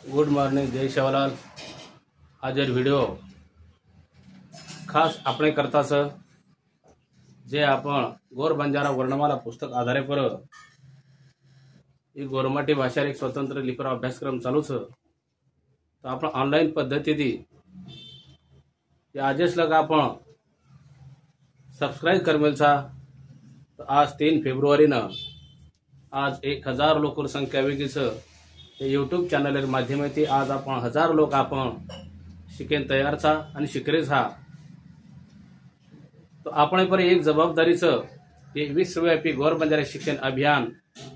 Good morning जय शिवलाल। आज video खास આપણે કરતા છે જે आपण ગોર બંજારા વર્ણમાલા પુસ્તક આધારે પર એ ગોરમાટી ભાષા એક સ્વતંત્ર લિપિનો અભ્યાસક્રમ ચાલુ છે। તો આપણે ઓનલાઈન પદ્ધતિથી आजच लग आपण सबस्क्राइब करमेल छा। तो आज 3 फेब्रुवारी न आज 1000 लोक संख्या वेगळी छ। यूट्यूब चॅनल माध्यमाती आज आपण 1000 लोक आपण शिकेन तयार छा आणि शिकरे छा। तो आपण पर एक जबाबदारी छ की विश्वव्यापी गौर बंजारा शिक्षण अभियान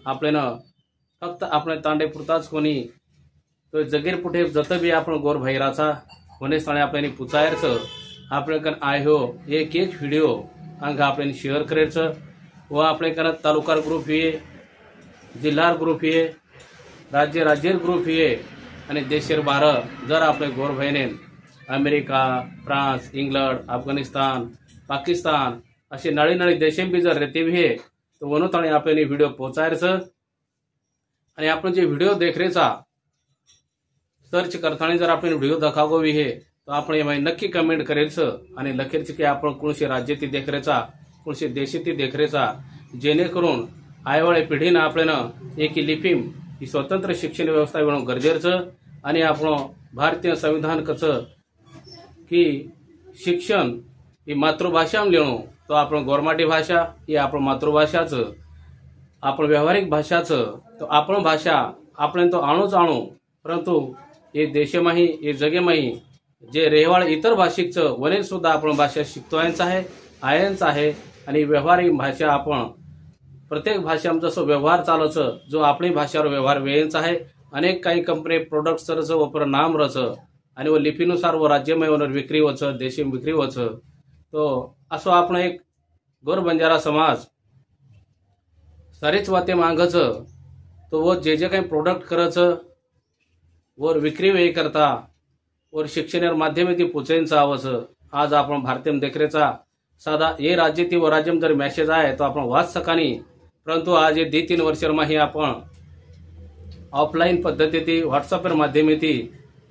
आपल्याला फक्त आपण तांडे पुरताच कोणी तो जगेर पुठे जत बी आपण गौर भैराचा होणे स्थळे आपल्याला पुचायरचं आपल्याकडे आयो एक व्हिडिओ अंग आपण शेअर करायचं व आपल्याकडे तालुका ग्रुप ये जिल्हा ग्रुप ये राज्य ग्रुप ये आणि देशेर 12 जर आपले गौर बहिणे America France England Afghanistan Pakistan असे नळी देशे बी जर रेते भी तो वनोताणे आपल्याला व्हिडिओ पोचायरचं आणि आपण जे व्हिडिओ देखरेचा सर्च करताना जर आपण व्हिडिओ दाखवागो भी है तो आपण एम नक्की कमेंट करेलचं आणि लखेरचे की आपण कोणशी राज्याती देखरेचा कोणशी देशाती देखरेचा जेणेकरून आयवाळे पिढीनं आपल्याला एक लिपीम ही स्वतंत्र शिक्षण व्यवस्था बनवणं गरजेचं आणि आपण भारतीय संविधान कसं की शिक्षण ही मातृभाषाम लिहिणं तो आपण गौरमाटी भाषा ही आपण मातृभाषाचं आपण व्यावहारिक भाषाचं तो आपण भाषा आपण तो आणू परंतु ये देशमाही ये जगेमाही जे रेवाळ इतर भाषिकचं वने सुद्धा आपण भाषा शिकतोयांचं आहे आयांचं आहे आणि व्यवहारिक भाषा आपण प्रत्येक भाषांचा जसं व्यवहार चालवचं जो आपली भाषेवर व्यवहार वेळेंचा आहे। अनेक काही कंपनी प्रोडक्ट्सचं वापर नाम रचं आणि व लिपीनुसार व राज्यमय वर विक्री होचं देशी विक्री होचं। तो असं आपण एक गौर बंजारा समाज सारीच वाते मागचं तो वो जे काही प्रोडक्ट करायचं वर विक्री वे करता और शिक्षण माध्यमाती पोचेंचा आवस आज आपण भारतीय देखरेचा साधा ये राज्याती व राज्यम जर मेसेज आहे तो आपण वाच सकानी परंतु आज ये 2-3 वर्षांमाही आपण ऑफलाइन पद्धतीती व्हॉट्सअप माध्यमाती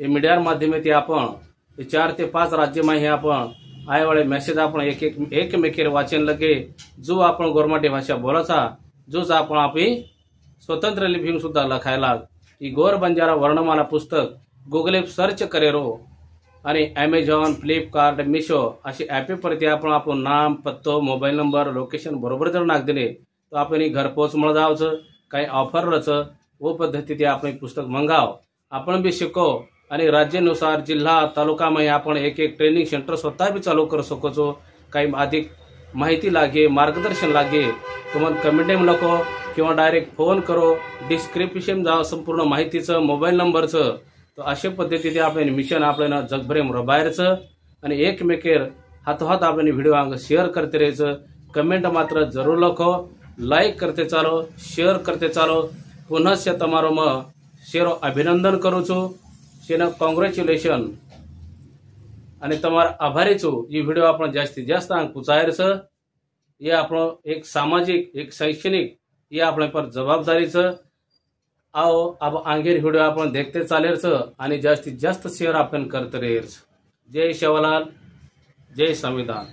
ये मीडिया माध्यमाती आपण 4 ते 5 राज्यमाही आपण आयवाळे मेसेज आपण एकमेकेर वाचन लगे जो आपण गौरमाटी भाषा बोलाचा जोच आपण आपली स्वतंत्र लिपी सुद्धा लखायला ही गौर बंजारा वर्णमाला पुस्तक गूगल सर्च करेरो आणि अमेझॉन फ्लिपकार्ट मिशो अशी ॲप परती आपण नाम पत्तो मोबाईल नंबर लोकेशन बरोबर जर नाक दिले तो आपण घरपोच मिळ जावचं काही ऑफर रच वो पद्धती ते आपण पुस्तक मंगाव आपण बी शिको आणि राज्यानुसार जिल्हा तालुका मध्ये आपण एक ट्रेनिंग सेंटर स्वतः बी चालू करू शकतो। काही अधिक माहिती लागे मार्गदर्शन लागे तुम्हाला कमेंट नको किंवा डायरेक्ट फोन करो डिस्क्रिप्शन जा संपूर्ण माहितीचं मोबाईल नंबरचं तो अशा पद्धतीने आपण मिशन आपल्याला जगभर बाहेरचं आणि एकमेकेर हातोहात आपण व्हिडिओ अंग शेअर करते राहायचं। कमेंट मात्र जरूर लखो लाइक करते चालो शेअर करते चालो पुनः से तमारो म शेरो अभिनंदन करू छू शेना कॉंग्रॅच्युलेशन आणि तमार आभारी छू। ये व्हिडिओ आपण जास्तीत जास्त अंग पुचायरचं ये आपण एक सामाजिक एक शैक्षणिक ये आपण पर जबाबदारीचं आओ अब आंगेर व्हिडिओ आपण देखते चालेरचं आणि जास्तीत जास्त शेअर आपण करते राहायचं। जय शिवलाल जय संविधान।